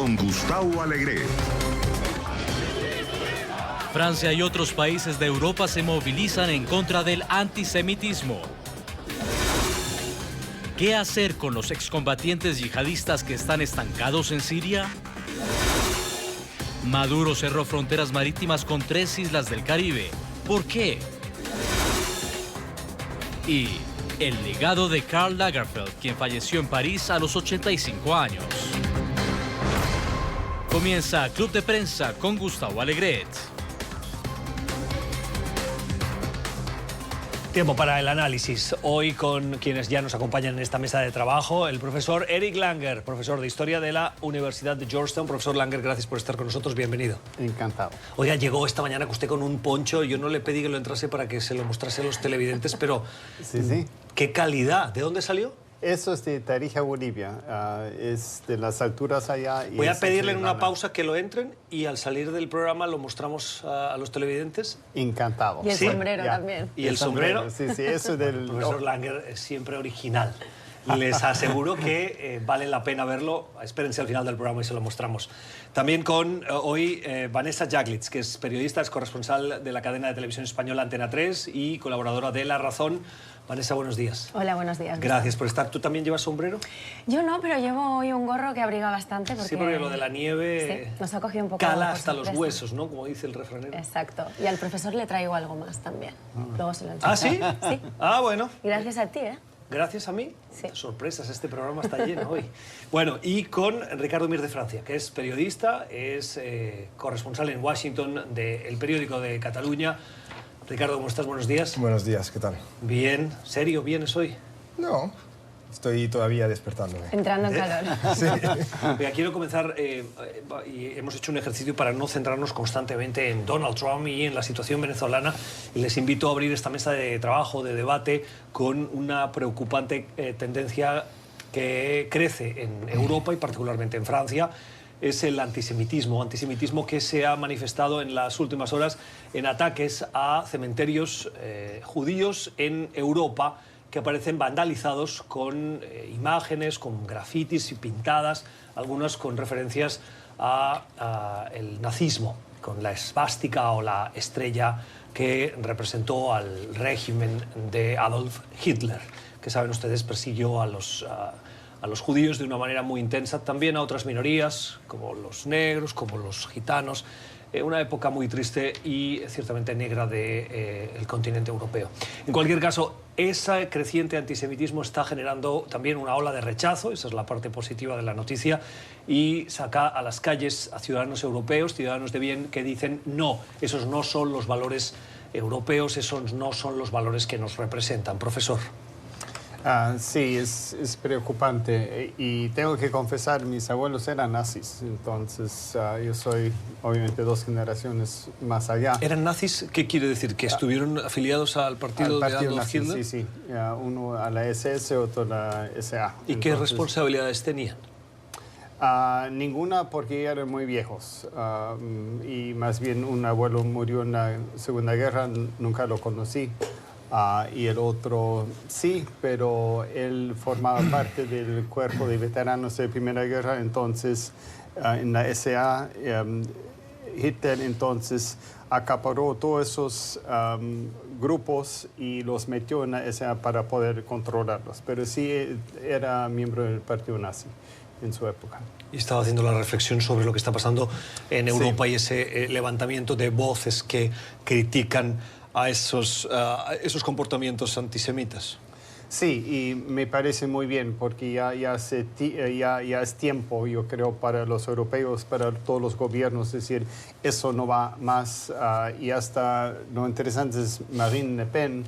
con Gustavo Alegret. Francia y otros países de Europa se movilizan en contra del antisemitismo. ¿Qué hacer con los excombatientes yihadistas que están estancados en Siria? Maduro cerró fronteras marítimas con 3 islas del Caribe. ¿Por qué? Y el legado de Karl Lagerfeld, quien falleció en París a los 85 años. Comienza Club de Prensa con Gustavo Alegret. Tiempo para el análisis. Hoy con quienes ya nos acompañan en esta mesa de trabajo, el profesor Eric Langer, profesor de Historia de la Universidad de Georgetown. Profesor Langer, gracias por estar con nosotros. Bienvenido. Encantado. Oiga, llegó esta mañana usted con un poncho. Yo no le pedí que lo entrase para que se lo mostrase a los televidentes, pero Sí. qué calidad. ¿De dónde salió? Eso es de Tarija, Bolivia. Es de las alturas allá. Voy a pedirle en una pausa que lo entren y al salir del programa lo mostramos a los televidentes. Encantado. Y el Sí, sombrero ya. también. ¿Y el sombrero? Sí, eso del... El profesor Langer es siempre original. Les aseguro que vale la pena verlo. Espérense al final del programa y se lo mostramos. También con hoy Vanessa Jaglitz, que es periodista, es corresponsal de la cadena de televisión española Antena 3 y colaboradora de La Razón. Vanessa, buenos días. Hola, buenos días. Gracias por estar. ¿Tú también llevas sombrero? Yo no, pero llevo hoy un gorro que abriga bastante. Porque, Sí, porque lo de la nieve sí, nos ha cogido un poco cala por hasta los sorpresa. huesos, ¿no? Como dice el refranero. Exacto. Y al profesor le traigo algo más también. Luego se lo enseño. ¿Ah, sí? Sí. Ah, bueno. Gracias a ti, ¿eh? Gracias a mí. Sí. Sorpresas, este programa está lleno hoy. Bueno, y con Ricardo Mir de Francia, que es periodista, es corresponsal en Washington del periódico de Cataluña. Ricardo, ¿cómo estás? Buenos días. Buenos días, ¿qué tal? Bien. ¿Serio? ¿Vienes hoy? No, estoy todavía despertándome. Entrando en calor. Mira, quiero comenzar, y hemos hecho un ejercicio para no centrarnos constantemente en Donald Trump y en la situación venezolana, y les invito a abrir esta mesa de trabajo, de debate, con una preocupante tendencia que crece en Europa y particularmente en Francia. Es el antisemitismo que se ha manifestado en las últimas horas en ataques a cementerios judíos en Europa, que aparecen vandalizados con imágenes, con grafitis y pintadas, algunas con referencias a el nazismo, con la esvástica o la estrella que representó al régimen de Adolf Hitler, que saben ustedes persiguió a los judíos de una manera muy intensa, también a otras minorías, como los negros, como los gitanos. Una época muy triste y ciertamente negra del continente europeo. En cualquier caso, ese creciente antisemitismo está generando también una ola de rechazo, esa es la parte positiva de la noticia, y saca a las calles a ciudadanos europeos, ciudadanos de bien, que dicen no, esos no son los valores europeos, esos no son los valores que nos representan. Profesor. Sí, es preocupante. Y tengo que confesar, mis abuelos eran nazis. Entonces, yo soy, obviamente, 2 generaciones más allá. ¿Eran nazis? ¿Qué quiere decir? ¿Que estuvieron afiliados al partido de Adolf nazi, Hitler? Sí. Uno a la SS, otro a la SA. ¿Y qué responsabilidades tenían? Ninguna, porque eran muy viejos. Y más bien un abuelo murió en la Segunda Guerra, nunca lo conocí. Y el otro sí, pero él formaba parte del cuerpo de veteranos de Primera Guerra, entonces en la SA, Hitler entonces acaparó todos esos grupos y los metió en la SA para poder controlarlos, pero sí era miembro del partido nazi en su época. Y estaba haciendo la reflexión sobre lo que está pasando en Europa y ese levantamiento de voces que critican a esos comportamientos antisemitas. Sí, y me parece muy bien, porque ya es tiempo, yo creo, para los europeos, para todos los gobiernos, decir, eso no va más. Y hasta lo interesante es Marine Le Pen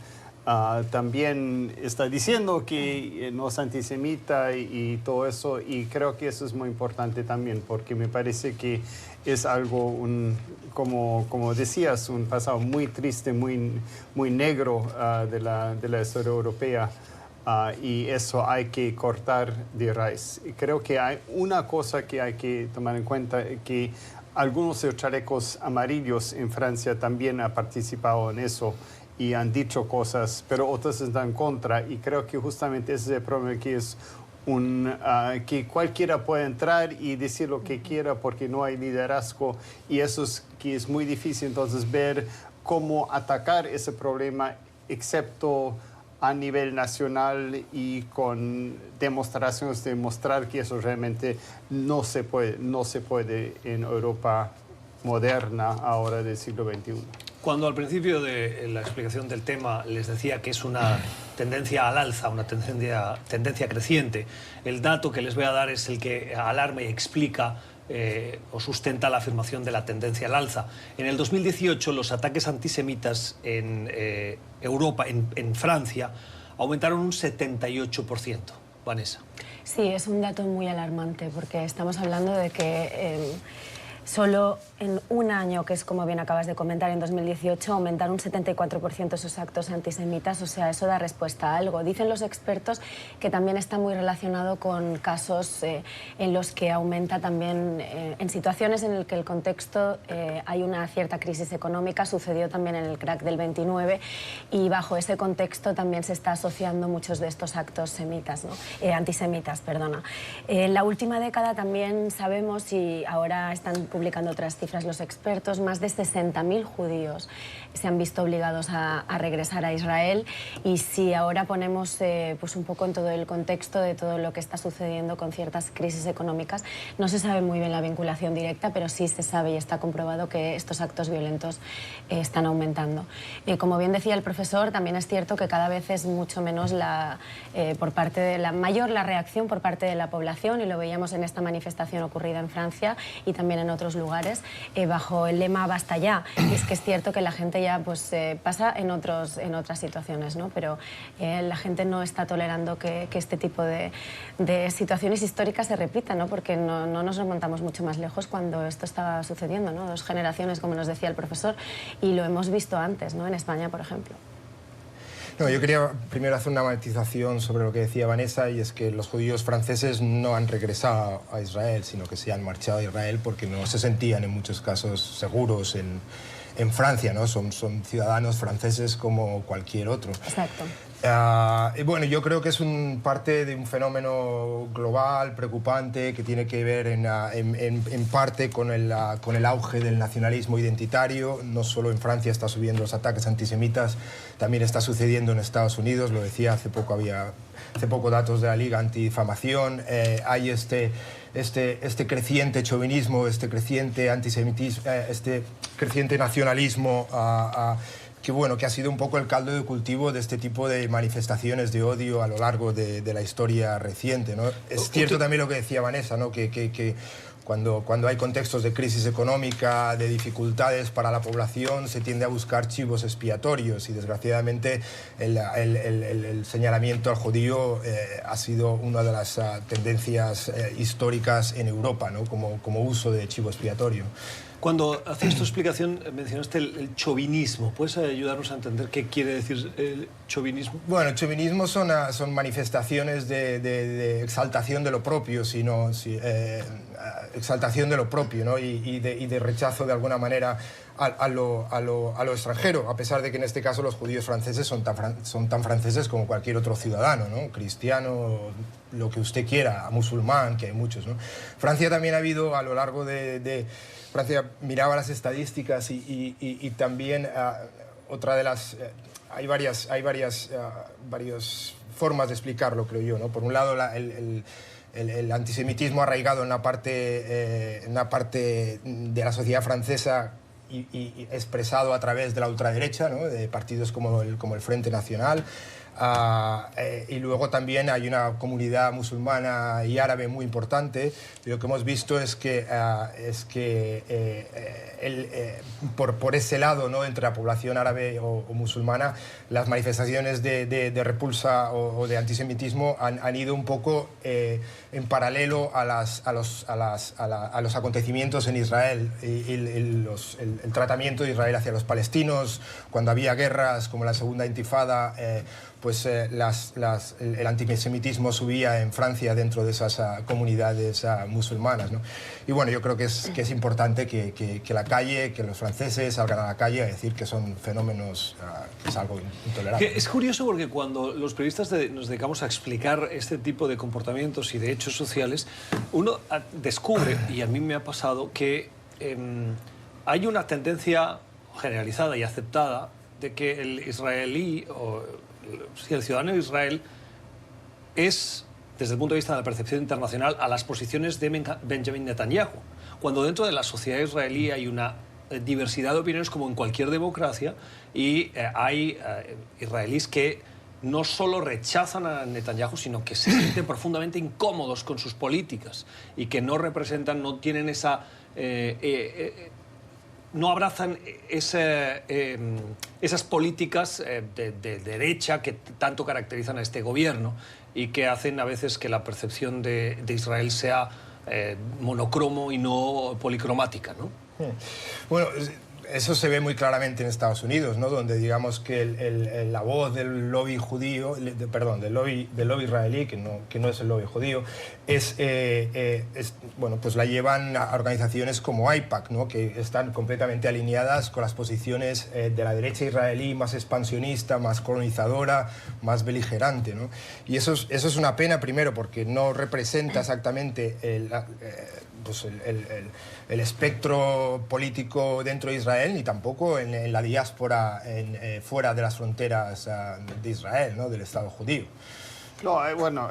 también está diciendo que no es antisemita y todo eso, y creo que eso es muy importante también, porque me parece que es algo, como decías, un pasado muy triste, muy negro de la historia europea. Y eso hay que cortar de raíz. Y creo que hay una cosa que hay que tomar en cuenta, que algunos de los chalecos amarillos en Francia también han participado en eso y han dicho cosas, pero otros están en contra. Y creo que justamente ese es el problema, que es que cualquiera puede entrar y decir lo que quiera porque no hay liderazgo, y eso es que es muy difícil entonces ver cómo atacar ese problema, excepto a nivel nacional y con demostraciones de mostrar que eso realmente no se puede en Europa moderna ahora del siglo XXI. Cuando al principio de la explicación del tema les decía que es una tendencia al alza, una tendencia creciente, el dato que les voy a dar es el que alarma y explica o sustenta la afirmación de la tendencia al alza. En el 2018 los ataques antisemitas en Europa, en Francia, aumentaron un 78%. Vanessa. Sí, es un dato muy alarmante porque estamos hablando de que solo en un año, que es como bien acabas de comentar, en 2018, aumentaron un 74% esos actos antisemitas, o sea, eso da respuesta a algo. Dicen los expertos que también está muy relacionado con casos en los que aumenta también, en situaciones en las que el contexto hay una cierta crisis económica, sucedió también en el crack del 29, y bajo ese contexto también se está asociando muchos de estos actos semitas, ¿no? Antisemitas, perdona. En la última década también sabemos, y ahora están publicando otras cifras los expertos, más de 60.000 judíos se han visto obligados a regresar a Israel, y si ahora ponemos pues un poco en todo el contexto de todo lo que está sucediendo con ciertas crisis económicas, no se sabe muy bien la vinculación directa, pero sí se sabe y está comprobado que estos actos violentos están aumentando. Como bien decía el profesor, también es cierto que cada vez es mucho menos mayor la reacción por parte de la población, y lo veíamos en esta manifestación ocurrida en Francia y también en otros lugares, bajo el lema "basta ya". Y es que es cierto que la gente ya pues, pasa en otras situaciones, ¿no? Pero la gente no está tolerando que este tipo de situaciones históricas se repitan, ¿no? Porque no nos remontamos mucho más lejos cuando esto estaba sucediendo, ¿no? 2 generaciones, como nos decía el profesor, y lo hemos visto antes, ¿no? En España, por ejemplo. No, yo quería primero hacer una matización sobre lo que decía Vanessa, y es que los judíos franceses no han regresado a Israel, sino que se han marchado a Israel porque no se sentían en muchos casos seguros en Francia, ¿no? Son ciudadanos franceses como cualquier otro. Exacto. Y bueno, yo creo que es parte de un fenómeno global, preocupante, que tiene que ver en parte con el auge del nacionalismo identitario. No solo en Francia está subiendo los ataques antisemitas, también está sucediendo en Estados Unidos. Lo decía hace poco datos de la Liga Antidifamación. Hay este creciente chauvinismo, este creciente antisemitismo, este creciente nacionalismo que ha sido un poco el caldo de cultivo de este tipo de manifestaciones de odio a lo largo de la historia reciente, ¿no? Es cierto también lo que decía Vanessa, ¿no? que cuando hay contextos de crisis económica, de dificultades para la población, se tiende a buscar chivos expiatorios, y desgraciadamente el señalamiento al judío ha sido una de las tendencias históricas en Europa, ¿no? como uso de chivo expiatorio. Cuando hacías tu explicación mencionaste el chauvinismo. ¿Puedes ayudarnos a entender qué quiere decir el chauvinismo? Bueno, el chauvinismo son manifestaciones de exaltación de lo propio, exaltación de lo propio, ¿no? y de rechazo de alguna manera a lo extranjero, a pesar de que en este caso los judíos franceses son tan franceses como cualquier otro ciudadano, ¿no? Cristiano, lo que usted quiera, musulmán, que hay muchos, ¿no? Francia también ha habido a lo largo Francia miraba las estadísticas y también otra de las... hay varias formas de explicarlo, creo yo, ¿no? Por un lado, el antisemitismo arraigado en la parte de la sociedad francesa y expresado a través de la ultraderecha, ¿no? De partidos como el Frente Nacional. Y luego también hay una comunidad musulmana y árabe muy importante, y lo que hemos visto es que por ese lado, ¿no? Entre la población árabe o musulmana, las manifestaciones de repulsa o de antisemitismo han ido un poco en paralelo a los acontecimientos en Israel y el tratamiento de Israel hacia los palestinos, cuando había guerras como la Segunda Intifada, pues el antisemitismo subía en Francia dentro de esas comunidades musulmanas, ¿no? Y bueno, yo creo que es importante que la calle, que los franceses salgan a la calle a decir que son fenómenos, que es algo intolerable. Es curioso porque cuando los periodistas nos dedicamos a explicar este tipo de comportamientos y de hechos sociales, uno descubre, y a mí me ha pasado, que hay una tendencia generalizada y aceptada de que el israelí, o si el ciudadano de Israel, es, desde el punto de vista de la percepción internacional, a las posiciones de Benjamin Netanyahu, cuando dentro de la sociedad israelí hay una diversidad de opiniones como en cualquier democracia, y hay israelíes que no solo rechazan a Netanyahu, sino que se sienten profundamente incómodos con sus políticas y que no representan, no tienen esa... no abrazan esas políticas de derecha que tanto caracterizan a este gobierno y que hacen a veces que la percepción de Israel sea monocromo y no policromática, ¿no? Bueno, eso se ve muy claramente en Estados Unidos, ¿no? Donde digamos que la voz del lobby judío, perdón, del lobby israelí, que no es el lobby judío, bueno, pues la llevan a organizaciones como AIPAC, ¿no? Que están completamente alineadas con las posiciones de la derecha israelí, más expansionista, más colonizadora, más beligerante, ¿no? Y eso es una pena, primero, porque no representa exactamente pues el espectro político dentro de Israel, ni tampoco en la diáspora fuera de las fronteras de Israel, ¿no? Del Estado judío. No, bueno,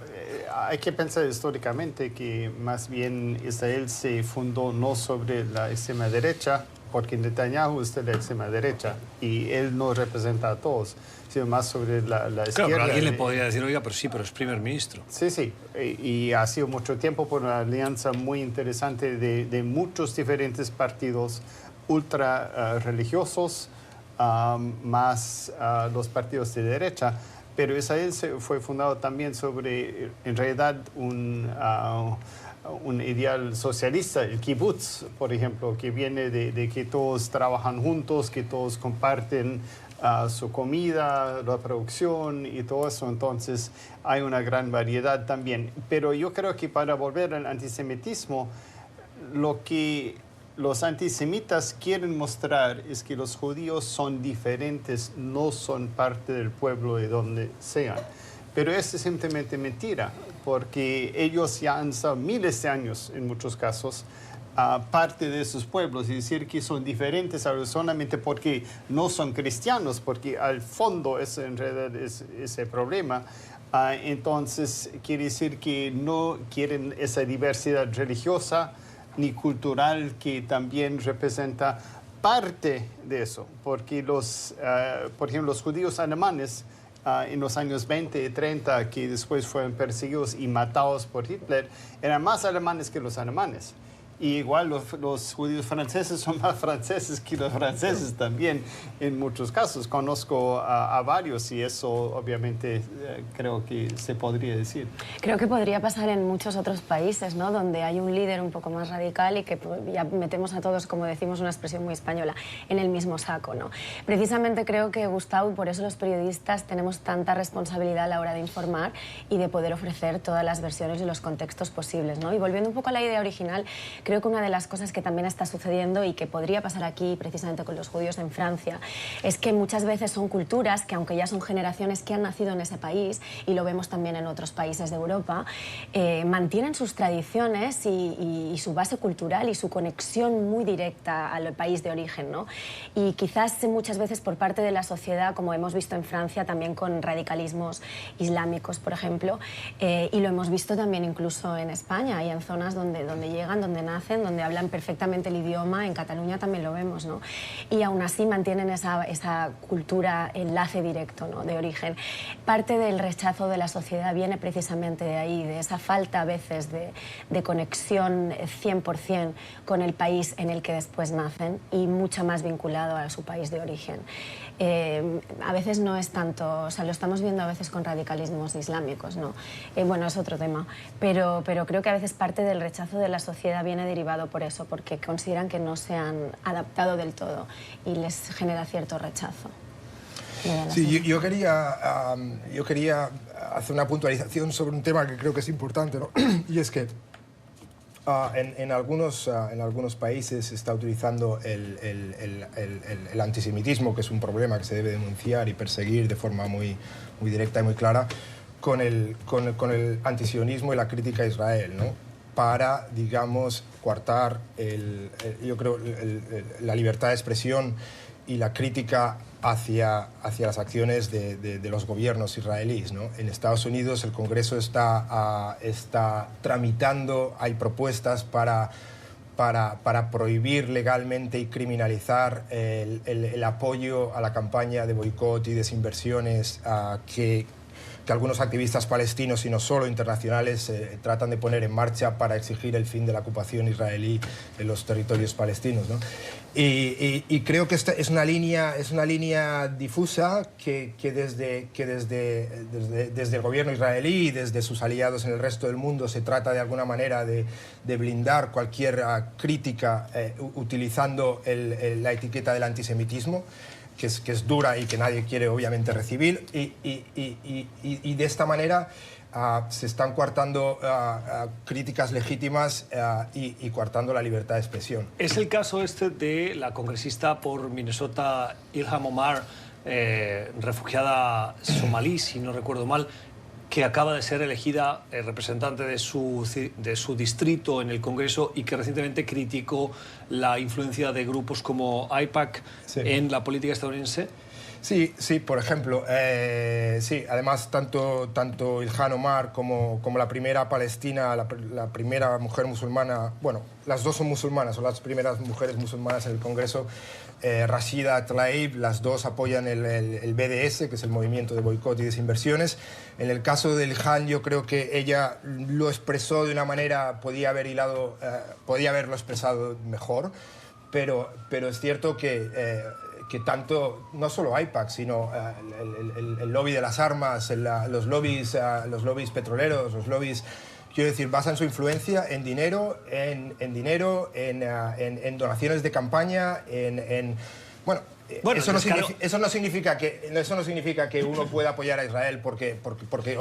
hay que pensar históricamente que más bien Israel se fundó no sobre la extrema derecha, porque Netanyahu es de la extrema derecha y él no representa a todos, sino más sobre la izquierda. Claro, pero alguien le podría decir, oiga, pero sí, pero es primer ministro. Sí, sí, y ha sido mucho tiempo por una alianza muy interesante de muchos diferentes partidos ultra religiosos, más los partidos de derecha. Pero Israel fue fundado también sobre, en realidad, un ideal socialista, el kibbutz, por ejemplo, que viene de que todos trabajan juntos, que todos comparten su comida, la producción y todo eso. Entonces hay una gran variedad también. Pero yo creo que para volver al antisemitismo, lo que los antisemitas quieren mostrar es que los judíos son diferentes, no son parte del pueblo de donde sean. Pero eso es simplemente mentira, porque ellos ya han estado miles de años, en muchos casos, parte de sus pueblos, y decir que son diferentes solamente porque no son cristianos, porque al fondo ese en realidad es ese problema. Entonces quiere decir que no quieren esa diversidad religiosa ni cultural que también representa parte de eso, porque por ejemplo, los judíos alemanes en los años 20 y 30, que después fueron perseguidos y matados por Hitler, eran más alemanes que los alemanes. Y igual los judíos franceses son más franceses que los franceses también, en muchos casos. Conozco a varios y eso obviamente creo que se podría decir. Creo que podría pasar en muchos otros países, ¿no? Donde hay un líder un poco más radical y que ya metemos a todos, como decimos, una expresión muy española, en el mismo saco, ¿no? Precisamente creo que, Gustavo, por eso los periodistas tenemos tanta responsabilidad a la hora de informar y de poder ofrecer todas las versiones y los contextos posibles, ¿no? Y volviendo un poco a la idea original, creo que una de las cosas que también está sucediendo y que podría pasar aquí, precisamente con los judíos en Francia, es que muchas veces son culturas que, aunque ya son generaciones que han nacido en ese país, y lo vemos también en otros países de Europa, mantienen sus tradiciones y su base cultural y su conexión muy directa al país de origen, ¿no? Y quizás muchas veces por parte de la sociedad, como hemos visto en Francia, también con radicalismos islámicos, por ejemplo, y lo hemos visto también incluso en España y en zonas donde llegan, donde nacen, donde hablan perfectamente el idioma. En Cataluña también lo vemos, ¿no? Y aún así mantienen esa cultura, enlace directo, ¿no? De origen. Parte del rechazo de la sociedad viene precisamente de ahí, de esa falta a veces de conexión 100% con el país en el que después nacen y mucho más vinculado a su país de origen. A veces no es tanto, o sea, lo estamos viendo a veces con radicalismos islámicos, ¿no? Bueno, es otro tema, pero creo que a veces parte del rechazo de la sociedad viene derivado por eso, porque consideran que no se han adaptado del todo y les genera cierto rechazo. Sí, yo quería hacer una puntualización sobre un tema que creo que es importante, ¿no? Y es que en algunos países se está utilizando el antisemitismo, que es un problema que se debe denunciar y perseguir de forma muy directa y muy clara, con el antisionismo y la crítica a Israel, ¿no? Para, digamos, coartar, yo creo, la libertad de expresión y la crítica hacia las acciones de los gobiernos israelíes, ¿no? En Estados Unidos el Congreso está tramitando, hay propuestas para prohibir legalmente y criminalizar el apoyo a la campaña de boicot y desinversiones que algunos activistas palestinos y no solo internacionales tratan de poner en marcha para exigir el fin de la ocupación israelí en los territorios palestinos, ¿no? Y creo que esta es una línea difusa que desde el gobierno israelí y desde sus aliados en el resto del mundo se trata de alguna manera de blindar cualquier crítica utilizando la etiqueta del antisemitismo, que es dura y que nadie quiere obviamente recibir, y de esta manera se están coartando críticas legítimas y coartando la libertad de expresión. Es el caso este de la congresista por Minnesota, Ilhan Omar, refugiada somalí, si no recuerdo mal, que acaba de ser elegida representante de su distrito en el Congreso y que recientemente criticó la influencia de grupos como AIPAC en la política estadounidense. Sí, por ejemplo, sí, además tanto Ilhan Omar como la primera palestina, la primera mujer musulmana, bueno, las dos son musulmanas, son las primeras mujeres musulmanas en el Congreso, Rashida Tlaib, las dos apoyan el BDS, que es el movimiento de boicot y desinversiones. En el caso de Ilhan, yo creo que ella lo expresó de una manera, podía haberlo expresado mejor, pero es cierto que tanto, no solo AIPAC, sino el lobby de las armas, los lobbies petroleros, los lobbies, quiero decir, basan su influencia en dinero, en donaciones de campaña, bueno, eso no significa que uno pueda apoyar a Israel porque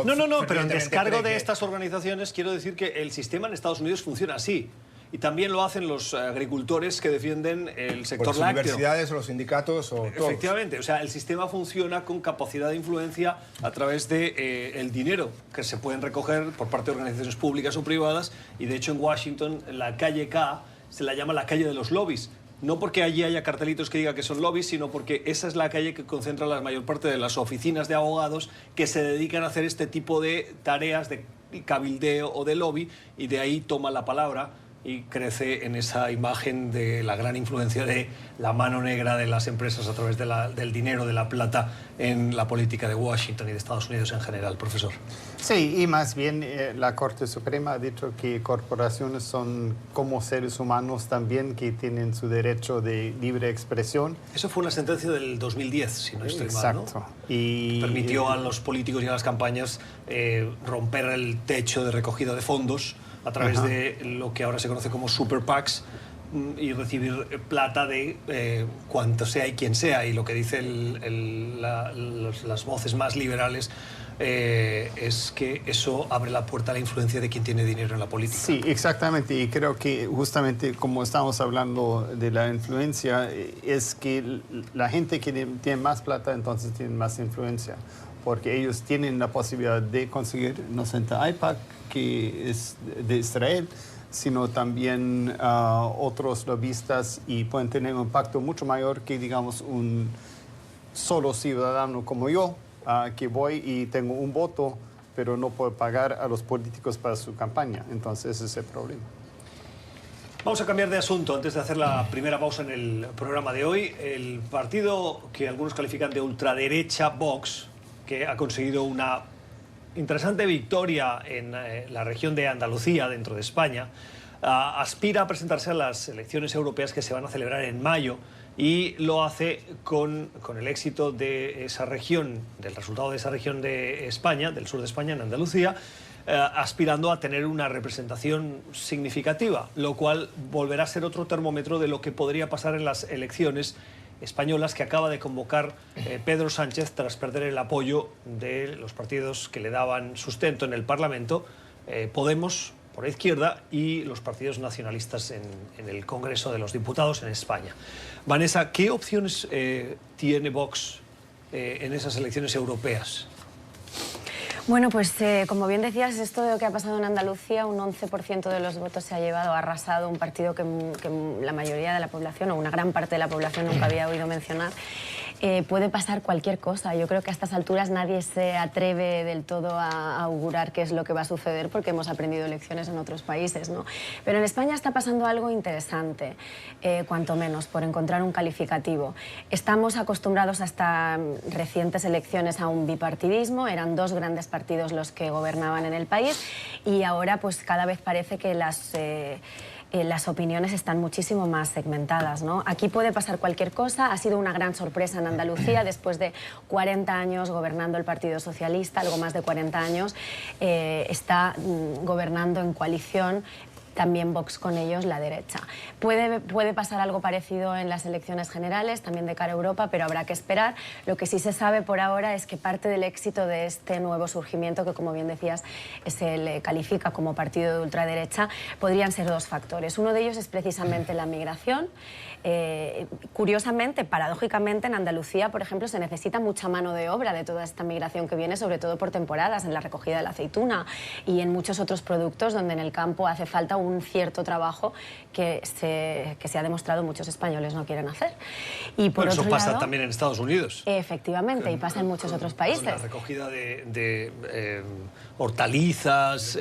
No, pero en descargo de estas organizaciones quiero decir que el sistema en Estados Unidos funciona así. Y también lo hacen los agricultores que defienden el sector lácteo. Las universidades o los sindicatos o todos. Efectivamente, o sea, el sistema funciona con capacidad de influencia a través de el dinero que se pueden recoger por parte de organizaciones públicas o privadas, y de hecho en Washington la calle K se la llama la calle de los lobbies. No porque allí haya cartelitos que diga que son lobbies, sino porque esa es la calle que concentra la mayor parte de las oficinas de abogados que se dedican a hacer este tipo de tareas de cabildeo o de lobby, y de ahí toma la palabra y crece en esa imagen de la gran influencia de la mano negra de las empresas a través del dinero, de la plata, en la política de Washington y de Estados Unidos en general, profesor. Sí, y más bien la Corte Suprema ha dicho que corporaciones son como seres humanos también, que tienen su derecho de libre expresión. Eso fue una sentencia del 2010, si no estoy mal, ¿no? Exacto. Y permitió a los políticos y a las campañas romper el techo de recogida de fondos a través de lo que ahora se conoce como super PACs y recibir plata de cuanto sea y quien sea. Y lo que dicen las voces más liberales es que eso abre la puerta a la influencia de quien tiene dinero en la política. Sí, exactamente. Y creo que justamente como estamos hablando de la influencia, es que la gente que tiene más plata entonces tiene más influencia, porque ellos tienen la posibilidad de conseguir, no solamente AIPAC, que es de Israel, sino también otros lobistas, y pueden tener un impacto mucho mayor que, digamos, un solo ciudadano como yo, que voy y tengo un voto, pero no puedo pagar a los políticos para su campaña. Entonces ese es el problema. Vamos a cambiar de asunto antes de hacer la primera pausa en el programa de hoy. El partido que algunos califican de ultraderecha, Vox, que ha conseguido una interesante victoria en la región de Andalucía, dentro de España, aspira a presentarse a las elecciones europeas que se van a celebrar en mayo, y lo hace con el éxito de esa región, del resultado de esa región de España, del sur de España, en Andalucía, aspirando a tener una representación significativa, lo cual volverá a ser otro termómetro de lo que podría pasar en las elecciones españolas que acaba de convocar Pedro Sánchez tras perder el apoyo de los partidos que le daban sustento en el Parlamento, Podemos, por la izquierda, y los partidos nacionalistas en el Congreso de los Diputados en España. Vanessa, ¿qué opciones tiene Vox en esas elecciones europeas? Bueno, pues como bien decías, esto de lo que ha pasado en Andalucía, un 11% de los votos se ha llevado, ha arrasado un partido que la mayoría de la población, o una gran parte de la población, nunca había oído mencionar. Puede pasar cualquier cosa. Yo creo que a estas alturas nadie se atreve del todo a augurar qué es lo que va a suceder, porque hemos aprendido lecciones en otros países, ¿no? Pero en España está pasando algo interesante, cuanto menos, por encontrar un calificativo. Estamos acostumbrados hasta recientes elecciones a un bipartidismo, eran dos grandes partidos los que gobernaban en el país, y ahora pues cada vez parece que las opiniones están muchísimo más segmentadas, ¿no? Aquí puede pasar cualquier cosa. Ha sido una gran sorpresa en Andalucía, después de 40 años gobernando el Partido Socialista, algo más de 40 años, está gobernando en coalición, también Vox con ellos, la derecha. Puede pasar algo parecido en las elecciones generales, también de cara a Europa, pero habrá que esperar. Lo que sí se sabe por ahora es que parte del éxito de este nuevo surgimiento, que como bien decías se le califica como partido de ultraderecha, podrían ser dos factores. Uno de ellos es precisamente la migración. Curiosamente, paradójicamente, en Andalucía, por ejemplo, se necesita mucha mano de obra de toda esta migración que viene, sobre todo por temporadas, en la recogida de la aceituna y en muchos otros productos donde en el campo hace falta un cierto trabajo que se ha demostrado muchos españoles no quieren hacer. Y por eso otro pasa lado, también en Estados Unidos. Efectivamente, y pasa en muchos otros países. La recogida de hortalizas,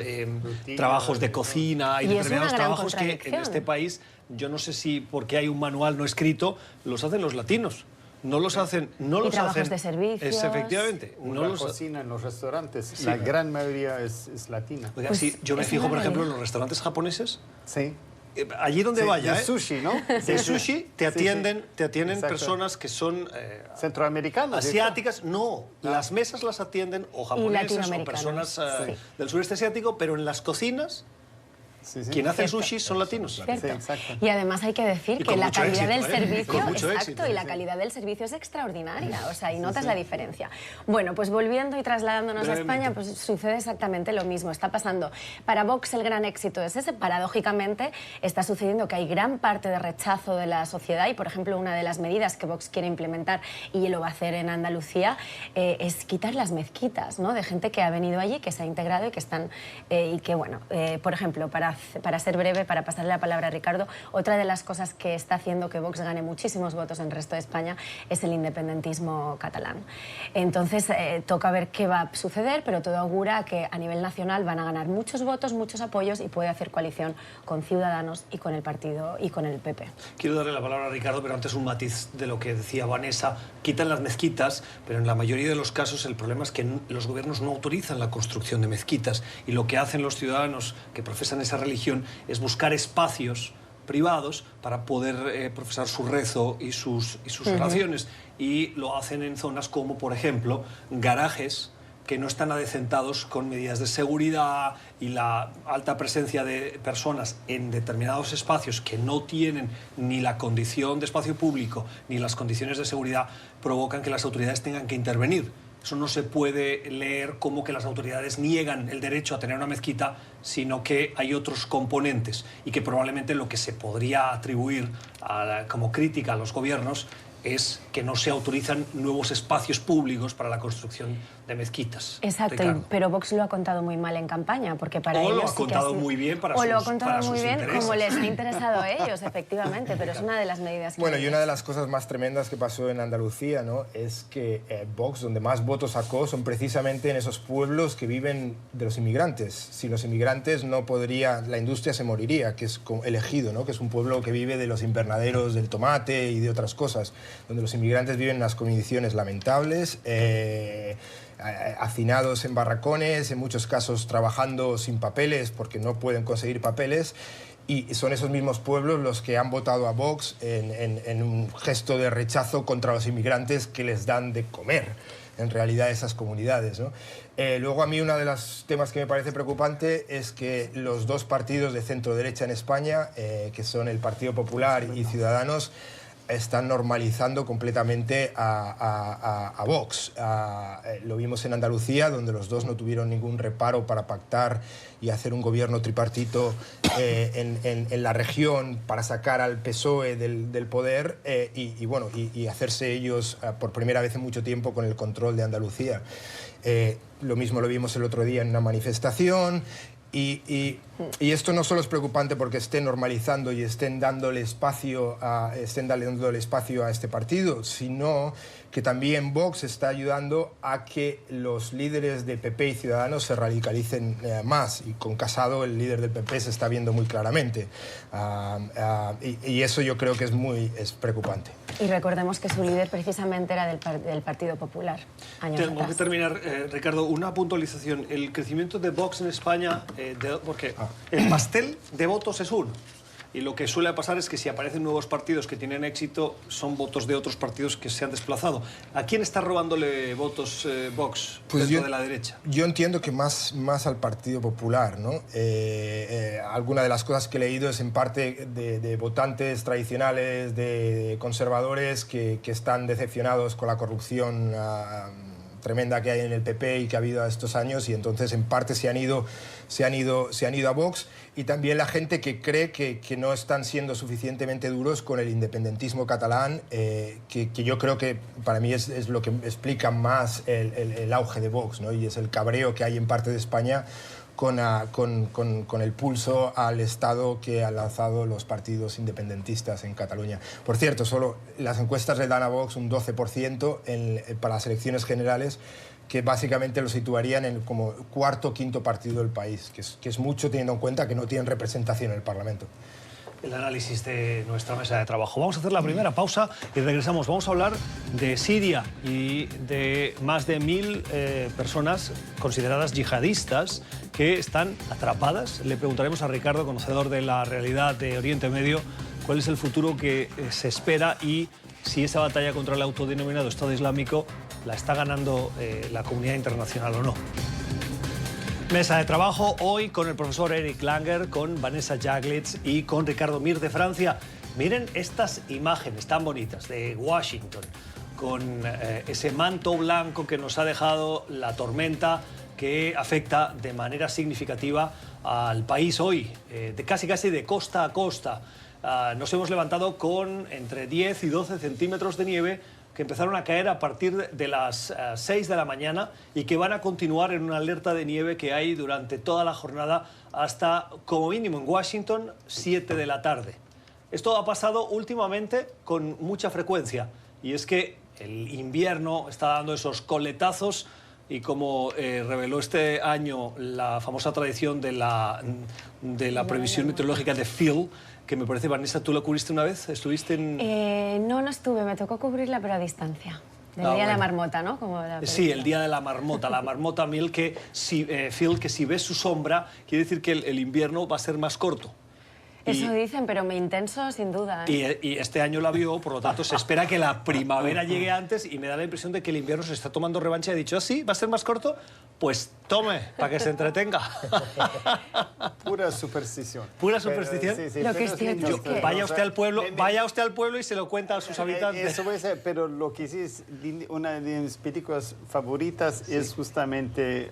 trabajos de cocina y determinados trabajos que en este país, yo no sé si porque hay un manual no escrito, los hacen los latinos. No los hacen... No y los trabajos hacen, de servicios. Efectivamente. No la cocina en los restaurantes, sí, la gran mayoría es latina. Oiga, Pues sí, yo me fijo, por ejemplo, en los restaurantes japoneses. Sí. Allí donde Sí, vaya, de sushi, ¿no? De sushi te atienden, Exacto. personas que son centroamericanas. asiáticas. No, las mesas las atienden o japoneses o personas del sureste asiático, pero en las cocinas quien hace sushi son latinos. Cierto. Sí, exacto. Y además hay que decir Y que con la mucho calidad éxito, del servicio, con mucho exacto, éxito, y la sí. calidad del servicio es extraordinaria, o sea, y notas la diferencia. Bueno, pues volviendo y trasladándonos a España, pues sucede exactamente lo mismo, está pasando. Para Vox el gran éxito es ese, paradójicamente está sucediendo que hay gran parte de rechazo de la sociedad y, por ejemplo, una de las medidas que Vox quiere implementar, y lo va a hacer en Andalucía, es quitar las mezquitas, ¿no?, de gente que ha venido allí, que se ha integrado y que están, y que, bueno, por ejemplo, para ser breve, para pasarle la palabra a Ricardo, otra de las cosas que está haciendo que Vox gane muchísimos votos en el resto de España es el independentismo catalán. Entonces, toca ver qué va a suceder, pero todo augura que a nivel nacional van a ganar muchos votos, muchos apoyos y puede hacer coalición con Ciudadanos y con el partido y con el PP. Quiero darle la palabra a Ricardo, pero antes un matiz de lo que decía Vanessa. Quitan las mezquitas, pero en la mayoría de los casos el problema es que los gobiernos no autorizan la construcción de mezquitas, y lo que hacen los ciudadanos que profesan esa religión es buscar espacios privados para poder profesar su rezo y sus oraciones, y lo hacen en zonas como, por ejemplo, garajes que no están adecentados con medidas de seguridad, y la alta presencia de personas en determinados espacios que no tienen ni la condición de espacio público ni las condiciones de seguridad provocan que las autoridades tengan que intervenir. Eso no se puede leer como que las autoridades niegan el derecho a tener una mezquita, sino que hay otros componentes, y que probablemente lo que se podría atribuir como crítica a los gobiernos es que no se autorizan nuevos espacios públicos para la construcción de mezquitas. Exacto, pero Vox lo ha contado muy mal en campaña, porque para ellos lo ha contado muy bien para sus intereses. O lo ha contado muy bien como les ha interesado a ellos, efectivamente, pero es una de las medidas que... Bueno, y una de las cosas más tremendas que pasó en Andalucía, ¿no?, es que Vox, donde más votos sacó, son precisamente en esos pueblos que viven de los inmigrantes. Sin los inmigrantes no podría, la industria se moriría, que es El Ejido, ¿no?, que es un pueblo que vive de los invernaderos del tomate y de otras cosas, donde los inmigrantes viven en unas condiciones lamentables, hacinados en barracones, en muchos casos trabajando sin papeles porque no pueden conseguir papeles, y son esos mismos pueblos los que han votado a Vox en un gesto de rechazo contra los inmigrantes que les dan de comer, en realidad, esas comunidades, ¿no? Luego, a mí uno de los temas que me parece preocupante es que los dos partidos de centro-derecha en España, que son el Partido Popular y Ciudadanos, están normalizando completamente a Vox. Lo vimos en Andalucía, donde los dos no tuvieron ningún reparo para pactar y hacer un gobierno tripartito en la región para sacar al PSOE del poder y hacerse ellos por primera vez en mucho tiempo con el control de Andalucía. Lo mismo lo vimos el otro día en una manifestación. Y esto no solo es preocupante porque estén normalizando y estén dándole espacio a este partido, sino que también Vox está ayudando a que los líderes de PP y Ciudadanos se radicalicen más. Y con Casado, el líder del PP, se está viendo muy claramente. Y eso yo creo que es preocupante. Y recordemos que su líder precisamente era del Partido Popular. Tengo que terminar, Ricardo, una puntualización. El crecimiento de Vox en España, porque el pastel de votos es uno. Y lo que suele pasar es que si aparecen nuevos partidos que tienen éxito, son votos de otros partidos que se han desplazado. ¿A quién está robándole votos Vox dentro de la derecha? Yo entiendo que más al Partido Popular, ¿no? Alguna de las cosas que he leído es en parte de votantes tradicionales, de conservadores que están decepcionados con la corrupción tremenda que hay en el PP y que ha habido estos años, y entonces en parte se han ido a Vox, y también la gente que cree que no están siendo suficientemente duros con el independentismo catalán, que yo creo que para mí es lo que explica más el auge de Vox, ¿no? Y es el cabreo que hay en parte de España con el pulso al Estado que han lanzado los partidos independentistas en Cataluña. Por cierto, solo las encuestas le dan a Vox un 12% para las elecciones generales, que básicamente lo situarían en como cuarto o quinto partido del país, que es mucho teniendo en cuenta que no tienen representación en el Parlamento. El análisis de nuestra mesa de trabajo. Vamos a hacer la primera pausa y regresamos. Vamos a hablar de Siria y de más de 1000 personas consideradas yihadistas que están atrapadas. Le preguntaremos a Ricardo, conocedor de la realidad de Oriente Medio, cuál es el futuro que se espera y si esa batalla contra el autodenominado Estado Islámico la está ganando la comunidad internacional o no. Mesa de trabajo hoy con el profesor Eric Langer, con Vanessa Jaglitz y con Ricardo Mir de Francia. Miren estas imágenes tan bonitas de Washington, con ese manto blanco que nos ha dejado la tormenta que afecta de manera significativa al país hoy, casi de costa a costa. Nos hemos levantado con entre 10 y 12 centímetros de nieve que empezaron a caer a partir de las 6 de la mañana y que van a continuar en una alerta de nieve que hay durante toda la jornada hasta, como mínimo en Washington, 7 de la tarde. Esto ha pasado últimamente con mucha frecuencia, y es que el invierno está dando esos coletazos y como reveló este año la famosa tradición de la previsión meteorológica de Phil, que me parece, Vanessa, ¿tú la cubriste una vez? ¿Estuviste en...? No estuve, me tocó cubrirla, pero a distancia. Del día de la marmota, ¿no? Como sí, el día de la marmota Phil, que si ves su sombra, quiere decir que el invierno va a ser más corto. Eso dicen, pero me intenso sin duda. Y este año la vio, por lo tanto se espera que la primavera llegue antes, y me da la impresión de que el invierno se está tomando revancha y ha dicho, ¿ah, sí? ¿Va a ser más corto? Pues tome, para que se entretenga. Pura superstición. ¿Pura superstición? Sí, lo que es cierto es que... Vaya usted al pueblo y se lo cuenta a sus habitantes. Eso puede ser, pero lo que sí es una de mis películas favoritas es justamente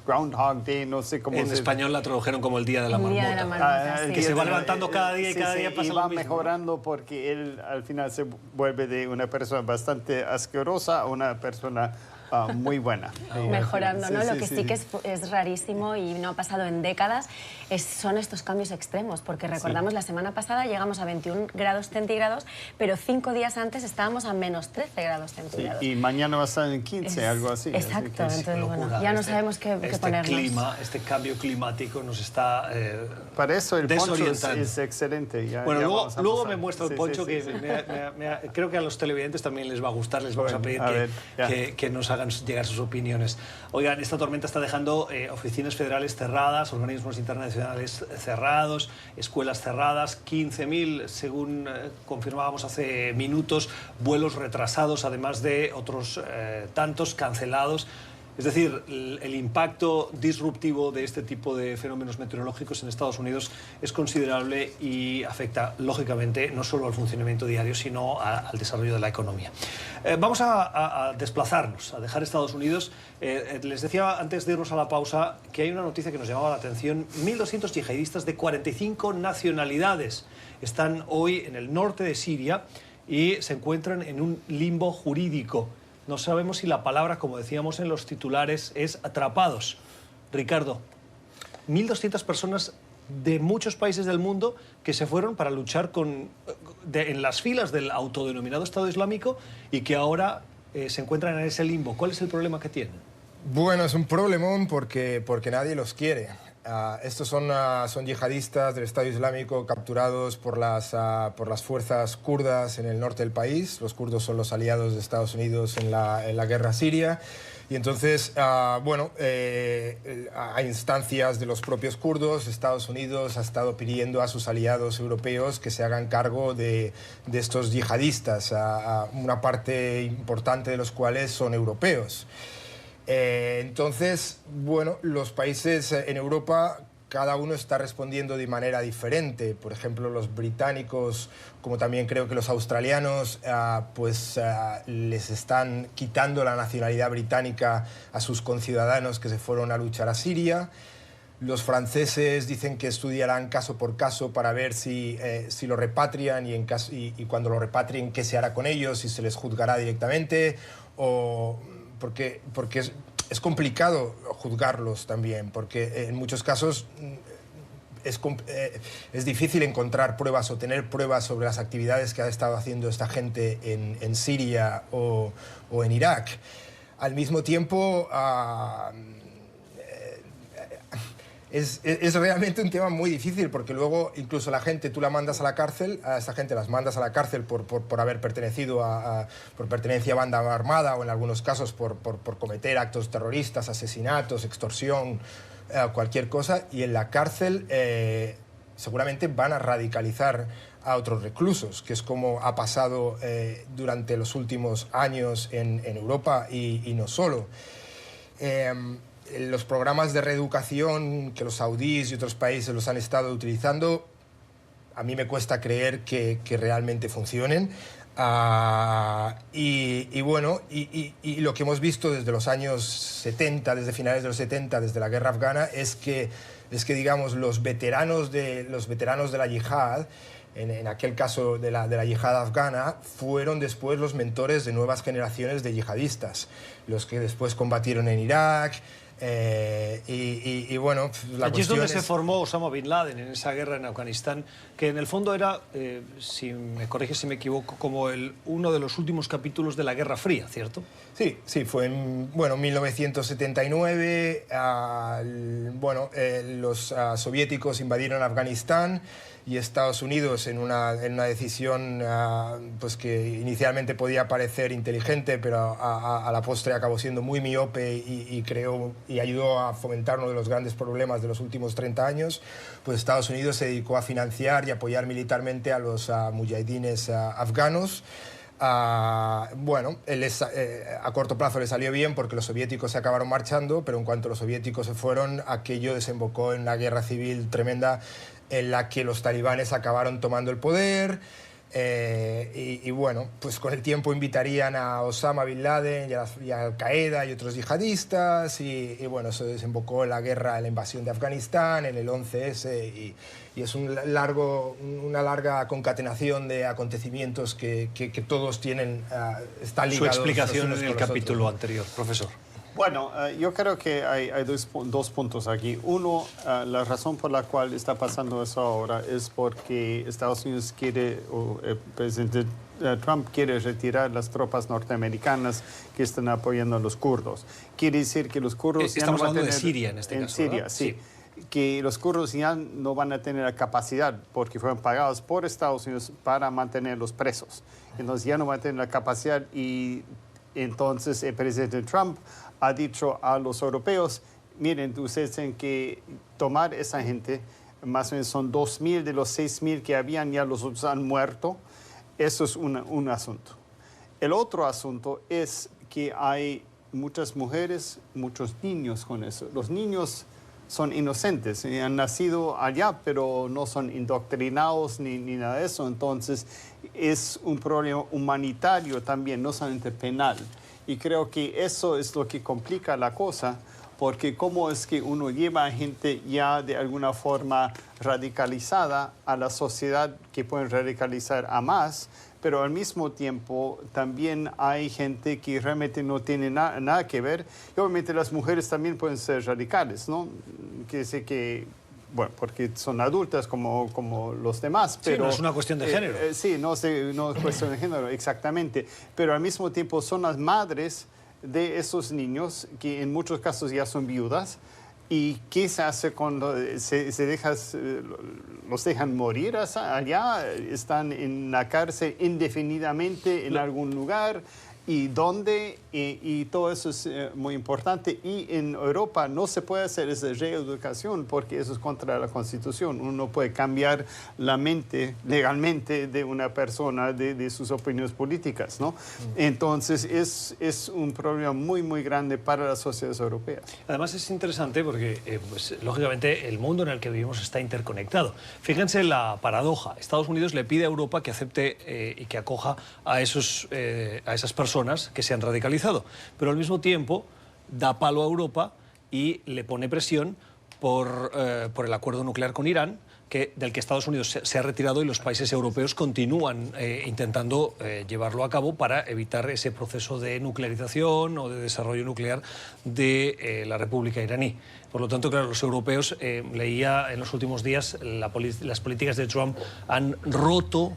Groundhog Day, no sé cómo en español la tradujeron como el Día de la Marmota. Sí. Que se va levantando cada día y cada día pasa y lo va mismo, mejorando, porque él al final se vuelve de una persona bastante asquerosa a una persona muy buena. Mejorando, ¿no? Lo que sí que es rarísimo y no ha pasado en décadas son estos cambios extremos, porque recordamos la semana pasada llegamos a 21 grados centígrados, pero 5 días antes estábamos a menos 13 grados centígrados. Y mañana va a estar en 15, algo así. Exacto, así que entonces bueno, ya no sabemos qué ponernos. Este cambio climático nos está para eso el poncho desorientando. Es excelente. Bueno, luego me muestra el poncho que creo que a los televidentes también les va a gustar, les vamos a pedir que nos hagan llegar sus opiniones. Oigan, esta tormenta está dejando oficinas federales cerradas, organismos internacionales cerrados, escuelas cerradas, 15.000, según confirmábamos hace minutos, vuelos retrasados, además de otros tantos cancelados. Es decir, el impacto disruptivo de este tipo de fenómenos meteorológicos en Estados Unidos es considerable y afecta, lógicamente, no solo al funcionamiento diario, sino al desarrollo de la economía. Vamos a desplazarnos, a dejar Estados Unidos. Les decía antes de irnos a la pausa que hay una noticia que nos llamaba la atención. 1.200 yihadistas de 45 nacionalidades están hoy en el norte de Siria y se encuentran en un limbo jurídico. No sabemos si la palabra, como decíamos en los titulares, es atrapados. Ricardo, 1.200 personas de muchos países del mundo que se fueron para luchar en las filas del autodenominado Estado Islámico y que ahora se encuentran en ese limbo. ¿Cuál es el problema que tienen? Bueno, es un problemón porque nadie los quiere. Estos son yihadistas del Estado Islámico capturados por las fuerzas kurdas en el norte del país. Los kurdos son los aliados de Estados Unidos en la guerra siria. Y entonces, a instancias de los propios kurdos, Estados Unidos ha estado pidiendo a sus aliados europeos que se hagan cargo de estos yihadistas, una parte importante de los cuales son europeos. Entonces, bueno, los países en Europa, cada uno está respondiendo de manera diferente. Por ejemplo, los británicos, como también creo que los australianos, les están quitando la nacionalidad británica a sus conciudadanos que se fueron a luchar a Siria. Los franceses dicen que estudiarán caso por caso para ver si lo repatrian y cuando lo repatrien, qué se hará con ellos, si se les juzgará directamente o... Porque es complicado juzgarlos también, porque en muchos casos es difícil encontrar pruebas o tener pruebas sobre las actividades que ha estado haciendo esta gente en Siria o en Irak. Al mismo tiempo, es realmente un tema muy difícil porque luego incluso la gente, tú la mandas a la cárcel, a esta gente las mandas a la cárcel por haber pertenecido por pertenencia a banda armada o en algunos casos por cometer actos terroristas, asesinatos, extorsión, cualquier cosa, y en la cárcel seguramente van a radicalizar a otros reclusos, que es como ha pasado durante los últimos años en Europa y no solo. Los programas de reeducación que los saudíes y otros países los han estado utilizando, a mí me cuesta creer que realmente funcionen. Y lo que hemos visto desde los años 70, desde finales de los 70, desde la guerra afgana, es que digamos, los veteranos de la yihad, en aquel caso de la yihad afgana, fueron después los mentores de nuevas generaciones de yihadistas, los que después combatieron en Irak. Bueno, la Allí es cuestión donde se formó Osama Bin Laden en esa guerra en Afganistán, que en el fondo era, si me corriges si me equivoco, como uno de los últimos capítulos de la Guerra Fría, ¿cierto? Sí, fue en 1979. Los soviéticos invadieron Afganistán y Estados Unidos, en una decisión que inicialmente podía parecer inteligente, pero a la postre acabó siendo muy miope y ayudó a fomentar uno de los grandes problemas de los últimos 30 años, pues Estados Unidos se dedicó a financiar y apoyar militarmente a los mujahidines afganos. A corto plazo le salió bien porque los soviéticos se acabaron marchando, pero en cuanto los soviéticos se fueron, aquello desembocó en una guerra civil tremenda en la que los talibanes acabaron tomando el poder. Pues con el tiempo invitarían a Osama Bin Laden y a Al-Qaeda y otros yihadistas eso desembocó en la guerra, en la invasión de Afganistán, en el 11S y es una larga concatenación de acontecimientos que todos están ligados. Su explicación en el capítulo anterior, profesor. Bueno, yo creo que hay dos puntos aquí. Uno, la razón por la cual está pasando eso ahora es porque Estados Unidos quiere, o el presidente Trump quiere retirar las tropas norteamericanas que están apoyando a los kurdos. Quiere decir que los kurdos ya Estamos no van a hablando tener, de Siria en este caso, Siria, ¿verdad? sí. Que los kurdos ya no van a tener la capacidad, porque fueron pagados por Estados Unidos para mantenerlos presos. Entonces ya no van a tener la capacidad y entonces el presidente Trump ha dicho a los europeos, miren, ustedes tienen que tomar esa gente, más o menos son 2.000 de los 6.000 que habían, ya los otros han muerto. Eso es un asunto. El otro asunto es que hay muchas mujeres, muchos niños con eso. Los niños son inocentes, han nacido allá, pero no son indoctrinados ni nada de eso. Entonces, es un problema humanitario también, no solamente penal. Y creo que eso es lo que complica la cosa, porque cómo es que uno lleva a gente ya de alguna forma radicalizada a la sociedad que pueden radicalizar a más, pero al mismo tiempo también hay gente que realmente no tiene nada que ver. Y obviamente las mujeres también pueden ser radicales, ¿no? Que sé que, bueno, porque son adultas como los demás. Pero, sí, no es una cuestión de género. Sí, no es cuestión de género, exactamente. Pero al mismo tiempo son las madres de esos niños que en muchos casos ya son viudas. ¿Y qué se hace cuando los dejan morir allá? ¿Están en la cárcel indefinidamente en algún lugar? ¿Y dónde? Y todo eso es muy importante. Y en Europa no se puede hacer esa reeducación porque eso es contra la Constitución. Uno no puede cambiar la mente legalmente de una persona de sus opiniones políticas, ¿no? Entonces es un problema muy, muy grande para las sociedades europeas. Además es interesante porque, pues, lógicamente, el mundo en el que vivimos está interconectado. Fíjense la paradoja. Estados Unidos le pide a Europa que acepte y que acoja a esas personas que se han radicalizado, pero al mismo tiempo da palo a Europa y le pone presión por el acuerdo nuclear con Irán, del que Estados Unidos se ha retirado y los países europeos continúan intentando llevarlo a cabo para evitar ese proceso de nuclearización o de desarrollo nuclear de la República iraní. Por lo tanto, claro, los europeos, leía en los últimos días, las políticas de Trump han roto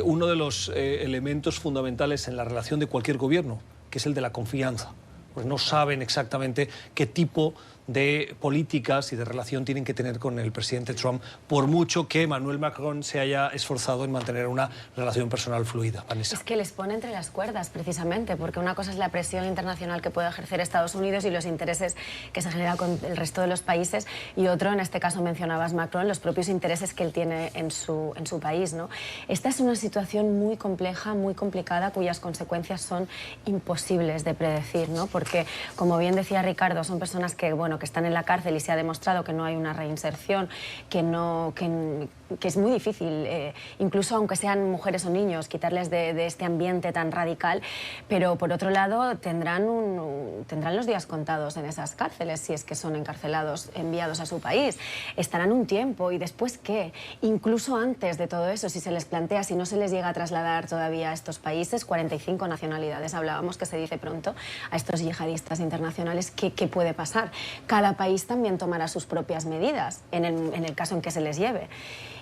uno de los elementos fundamentales en la relación de cualquier gobierno, que es el de la confianza. Pues no saben exactamente qué tipo de políticas y de relación tienen que tener con el presidente Trump, por mucho que Emmanuel Macron se haya esforzado en mantener una relación personal fluida. Vanessa. Es que les pone entre las cuerdas, precisamente, porque una cosa es la presión internacional que puede ejercer Estados Unidos y los intereses que se generan con el resto de los países, y otro, en este caso mencionabas Macron, los propios intereses que él tiene en su país, ¿no? Esta es una situación muy compleja, muy complicada, cuyas consecuencias son imposibles de predecir, ¿no? Porque, como bien decía Ricardo, son personas que, bueno, que están en la cárcel y se ha demostrado que no hay una reinserción, que es muy difícil, incluso aunque sean mujeres o niños, quitarles de este ambiente tan radical, pero por otro lado tendrán los días contados en esas cárceles si es que son encarcelados, enviados a su país. Estarán un tiempo y después ¿qué? Incluso antes de todo eso, si se les plantea, si no se les llega a trasladar todavía a estos países, 45 nacionalidades, hablábamos que se dice pronto, a estos yihadistas internacionales, ¿qué puede pasar? Cada país también tomará sus propias medidas en el caso en que se les lleve.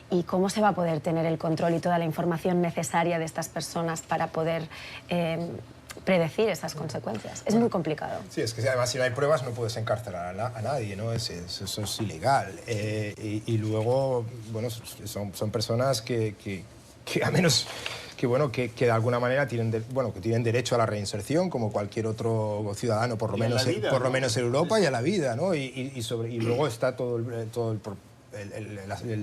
¿Y cómo se va a poder tener el control y toda la información necesaria de estas personas para poder predecir esas consecuencias? Es muy complicado. Sí, es que además si no hay pruebas no puedes encarcelar a nadie, ¿no? Eso es ilegal. Y luego, bueno, son personas que a menos... que de alguna manera tienen derecho a la reinserción como cualquier otro ciudadano, por lo menos en Europa, y a la vida, ¿no? Y luego está todo el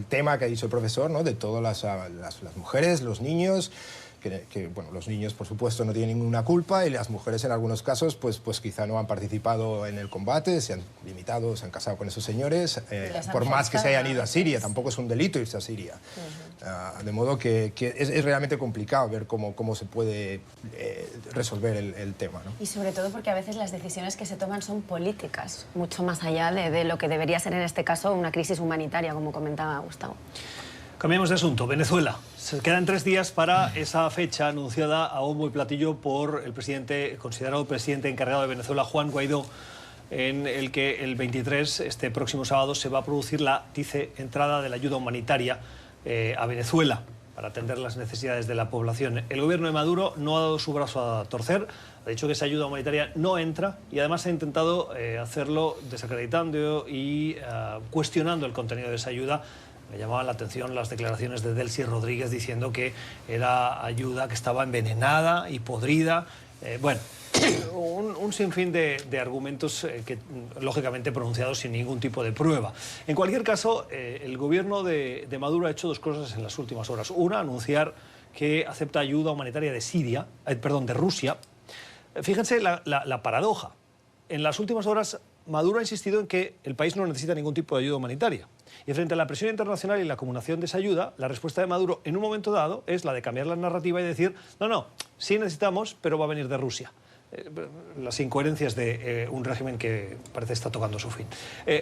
tema que ha dicho el profesor, ¿no? De todas las mujeres, los niños, bueno, los niños por supuesto no tienen ninguna culpa, y las mujeres en algunos casos pues quizá no han participado en el combate, se han limitado, se han casado con esos señores, por más que se hayan ido a Siria, tampoco es un delito irse a Siria. De modo que es realmente complicado ver cómo se puede resolver el tema, ¿no? Y sobre todo porque a veces las decisiones que se toman son políticas, mucho más allá de lo que debería ser en este caso una crisis humanitaria, como comentaba Gustavo. Cambiamos de asunto. Venezuela. Se quedan 3 días para esa fecha anunciada a bombo y platillo por el considerado presidente encargado de Venezuela, Juan Guaidó, en el que el 23, este próximo sábado, se va a producir la, dice, entrada de la ayuda humanitaria a Venezuela para atender las necesidades de la población. El gobierno de Maduro no ha dado su brazo a torcer, ha dicho que esa ayuda humanitaria no entra, y además ha intentado hacerlo desacreditando y cuestionando el contenido de esa ayuda. Me llamaban la atención las declaraciones de Delcy Rodríguez diciendo que era ayuda que estaba envenenada y podrida. Bueno, un sinfín de argumentos que, lógicamente, pronunciados sin ningún tipo de prueba. En cualquier caso, el gobierno de Maduro ha hecho 2 cosas en las últimas horas. Una, anunciar que acepta ayuda humanitaria de Rusia. Fíjense la paradoja. en las últimas horas Maduro ha insistido en que el país no necesita ningún tipo de ayuda humanitaria. Y frente a la presión internacional y la acumulación de esa ayuda, la respuesta de Maduro en un momento dado es la de cambiar la narrativa y decir, no, sí necesitamos, pero va a venir de Rusia. Las incoherencias de un régimen que parece estar tocando su fin.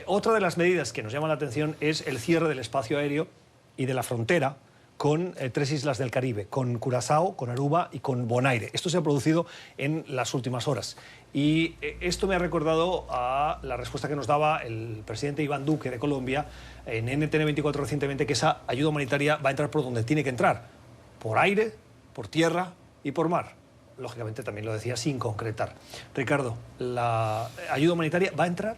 Otra de las medidas que nos llama la atención es el cierre del espacio aéreo y de la frontera con 3 islas del Caribe, con Curazao, con Aruba y con Bonaire. Esto se ha producido en las últimas horas. Y esto me ha recordado a la respuesta que nos daba el presidente Iván Duque de Colombia en NTN 24 recientemente, que esa ayuda humanitaria va a entrar por donde tiene que entrar, por aire, por tierra y por mar. Lógicamente también lo decía sin concretar. Ricardo, ¿la ayuda humanitaria va a entrar?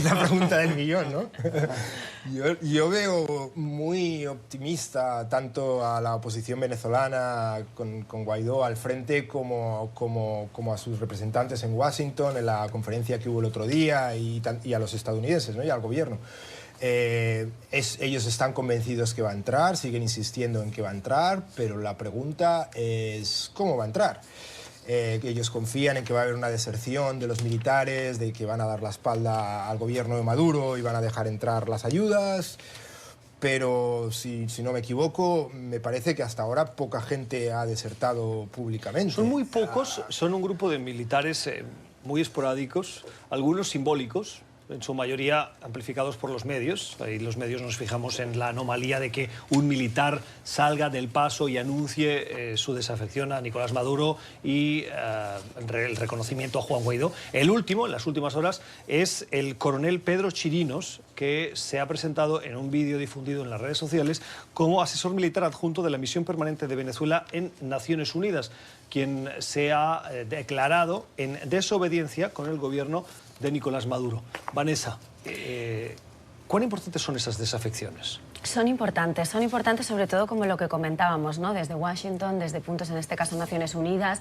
La pregunta del millón, ¿no? Yo veo muy optimista tanto a la oposición venezolana con Guaidó al frente como a sus representantes en Washington, en la conferencia que hubo el otro día, y a los estadounidenses, ¿no? Y al gobierno. Ellos están convencidos que va a entrar, siguen insistiendo en que va a entrar, pero la pregunta es ¿cómo va a entrar? Ellos confían en que va a haber una deserción de los militares, de que van a dar la espalda al gobierno de Maduro y van a dejar entrar las ayudas, pero si no me equivoco, me parece que hasta ahora poca gente ha desertado públicamente. Son muy pocos, son un grupo de militares muy esporádicos, algunos simbólicos, en su mayoría amplificados por los medios. Ahí los medios nos fijamos en la anomalía de que un militar salga del paso y anuncie su desafección a Nicolás Maduro y el reconocimiento a Juan Guaidó. El último, en las últimas horas, es el coronel Pedro Chirinos, que se ha presentado en un vídeo difundido en las redes sociales como asesor militar adjunto de la misión permanente de Venezuela en Naciones Unidas, quien se ha declarado en desobediencia con el gobierno de Nicolás Maduro. Vanessa, ¿cuán importantes son esas desafecciones? Son importantes sobre todo como lo que comentábamos, ¿no? Desde Washington, desde puntos, en este caso Naciones Unidas.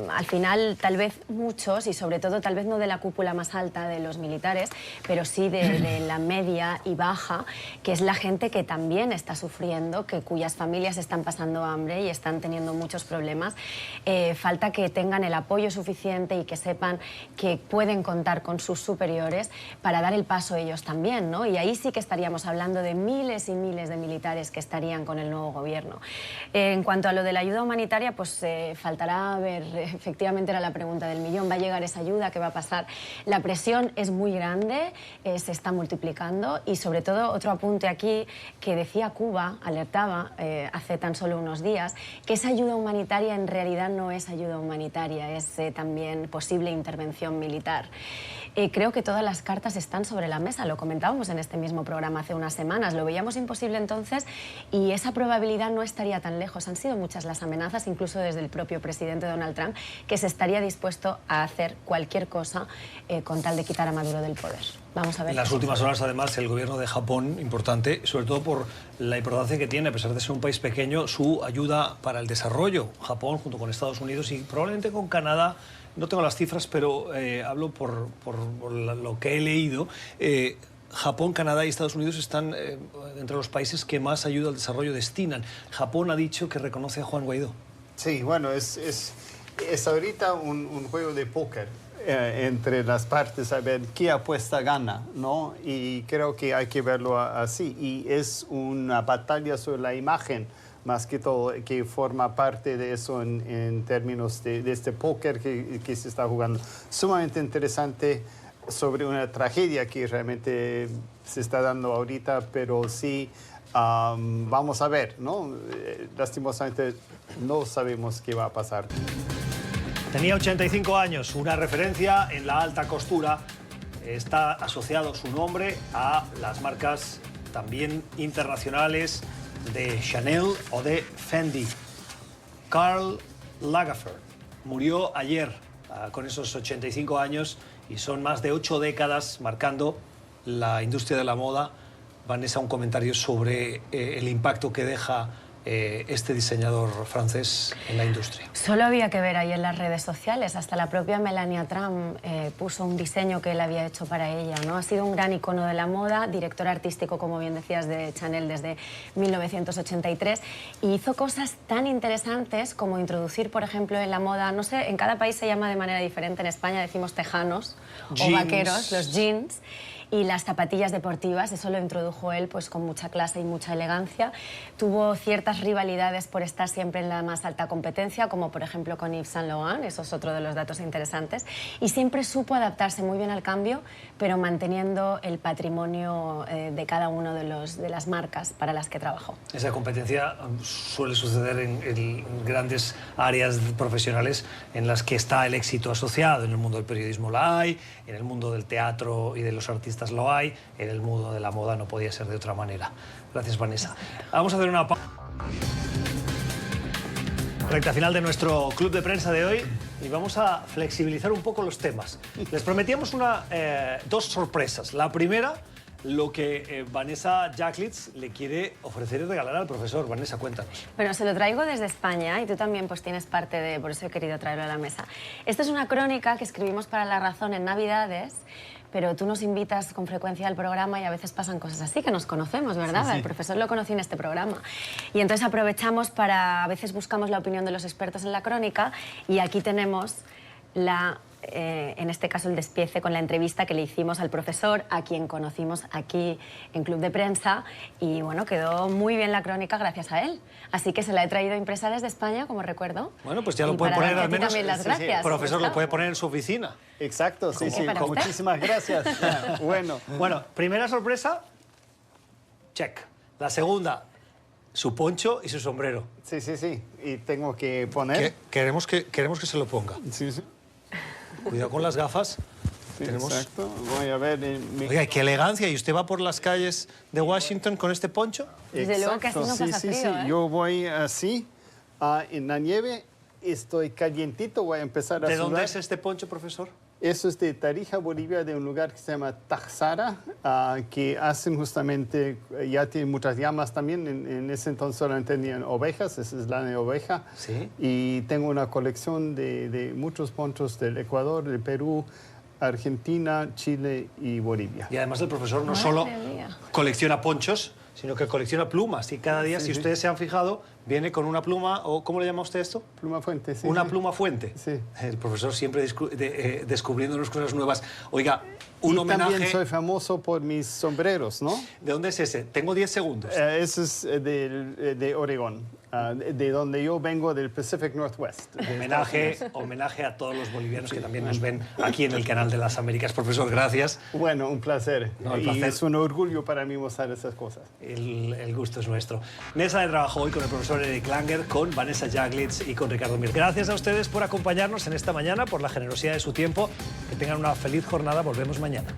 Al final, tal vez muchos, y sobre todo tal vez no de la cúpula más alta de los militares, pero sí de la media y baja, que es la gente que también está sufriendo, cuyas familias están pasando hambre y están teniendo muchos problemas. Falta que tengan el apoyo suficiente y que sepan que pueden contar con sus superiores para dar el paso ellos también, ¿no? Y ahí sí que estaríamos hablando de miles y miles de militares que estarían con el nuevo gobierno. En cuanto a lo de la ayuda humanitaria, pues faltará ver, efectivamente era la pregunta del millón, ¿va a llegar esa ayuda? ¿Qué va a pasar? La presión es muy grande, se está multiplicando, y sobre todo otro apunte aquí que decía Cuba, alertaba hace tan solo unos días, que esa ayuda humanitaria en realidad no es ayuda humanitaria, es también posible intervención militar. Creo que todas las cartas están sobre la mesa, lo comentábamos en este mismo programa hace unas semanas, lo veíamos imposible entonces y esa probabilidad no estaría tan lejos. Han sido muchas las amenazas, incluso desde el propio presidente Donald Trump, que se estaría dispuesto a hacer cualquier cosa con tal de quitar a Maduro del poder. Vamos a ver. En las últimas horas, además, el gobierno de Japón, importante, sobre todo por la importancia que tiene, a pesar de ser un país pequeño, su ayuda para el desarrollo. Japón, junto con Estados Unidos y probablemente con Canadá, no tengo las cifras, pero hablo por lo que he leído. Japón, Canadá y Estados Unidos están entre los países que más ayuda al desarrollo destinan. Japón ha dicho que reconoce a Juan Guaidó. Sí, bueno, es ahorita un juego de póker entre las partes, a ver qué apuesta gana, ¿no? Y creo que hay que verlo así. Y es una batalla sobre la imagen, más que todo, que forma parte de eso en términos de este póker que se está jugando. Sumamente interesante sobre una tragedia que realmente se está dando ahorita, pero sí, vamos a ver, ¿no? Lastimosamente no sabemos qué va a pasar. Tenía 85 años, una referencia en la alta costura. Está asociado su nombre a las marcas también internacionales de Chanel o de Fendi. Karl Lagerfeld murió ayer con esos 85 años y son más de 8 décadas marcando la industria de la moda. Vanessa, un comentario sobre el impacto que deja este diseñador francés en la industria? Solo había que ver ahí en las redes sociales, hasta la propia Melania Trump puso un diseño que él había hecho para ella, ¿no? Ha sido un gran icono de la moda, director artístico, como bien decías, de Chanel desde 1983, y hizo cosas tan interesantes como introducir, por ejemplo, en la moda, no sé, en cada país se llama de manera diferente, en España decimos tejanos o vaqueros, los jeans, y las zapatillas deportivas, eso lo introdujo él pues con mucha clase y mucha elegancia. Tuvo ciertas rivalidades por estar siempre en la más alta competencia, como por ejemplo con Yves Saint Laurent, eso es otro de los datos interesantes, y siempre supo adaptarse muy bien al cambio, pero manteniendo el patrimonio de cada uno de las marcas para las que trabajó. Esa competencia suele suceder en grandes áreas profesionales en las que está el éxito asociado. En el mundo del periodismo la hay, en el mundo del teatro y de los artistas lo hay, en el mundo de la moda no podía ser de otra manera. Gracias, Vanessa. Vamos a hacer una pausa. Recta final de nuestro club de prensa de hoy y vamos a flexibilizar un poco los temas. Les prometíamos dos sorpresas. La primera, lo que Vanessa Jaglitz le quiere ofrecer y regalar al profesor. Vanessa, cuéntanos. Bueno, se lo traigo desde España y tú también pues tienes parte de... Por eso he querido traerlo a la mesa. Esta es una crónica que escribimos para La Razón en Navidades, pero tú nos invitas con frecuencia al programa y a veces pasan cosas así, que nos conocemos, ¿verdad? Sí, sí. El profesor lo conocí en este programa. Y entonces aprovechamos para... A veces buscamos la opinión de los expertos en la crónica y aquí tenemos en este caso el despiece con la entrevista que le hicimos al profesor, a quien conocimos aquí en Club de Prensa, y bueno, quedó muy bien la crónica gracias a él. Así que se la he traído impresa desde España, como recuerdo. Bueno, pues ya lo puede poner al menos. También las gracias. Profesor, lo puede poner en su oficina. Exacto, sí, sí. Muchísimas gracias. Bueno, primera sorpresa, check. La segunda, su poncho y su sombrero. Sí, sí, sí. Y tengo que poner... Queremos que se lo ponga. Sí, sí. Cuidado con las gafas. Sí, exacto. Voy a ver... Oiga, qué elegancia. ¿Y usted va por las calles de Washington con este poncho? Desde luego que así no pasa frío, sí. ¿eh? Yo voy así, en la nieve, estoy calientito, voy a empezar a sudar. ¿De dónde es este poncho, profesor? Eso es de Tarija, Bolivia, de un lugar que se llama Taxara, que hacen justamente, ya tienen muchas llamas también, en ese entonces solamente tenían ovejas, esa es lana de oveja. ¿Sí? Y tengo una colección de muchos ponchos del Ecuador, del Perú, Argentina, Chile y Bolivia. Y además el profesor no solo colecciona ponchos, sino que colecciona plumas. Y cada día, si ustedes se han fijado, viene con una pluma, o ¿cómo le llama usted esto? Pluma fuente, sí. Una pluma fuente. Sí. El profesor siempre descubriéndonos cosas nuevas. Oiga, un homenaje... También soy famoso por mis sombreros, ¿no? ¿De dónde es ese? Tengo 10 segundos. Ese es de Oregón, de donde yo vengo, del Pacific Northwest. Homenaje a todos los bolivianos que también nos ven aquí en el Canal de las Américas. Profesor, gracias. Bueno, un placer. Y es un orgullo para mí mostrar esas cosas. El gusto es nuestro. Mesa de trabajo hoy con el profesor Eric Langer, con Vanessa Jaglitz y con Ricardo Mir. Gracias a ustedes por acompañarnos en esta mañana, por la generosidad de su tiempo. Que tengan una feliz jornada. Volvemos mañana.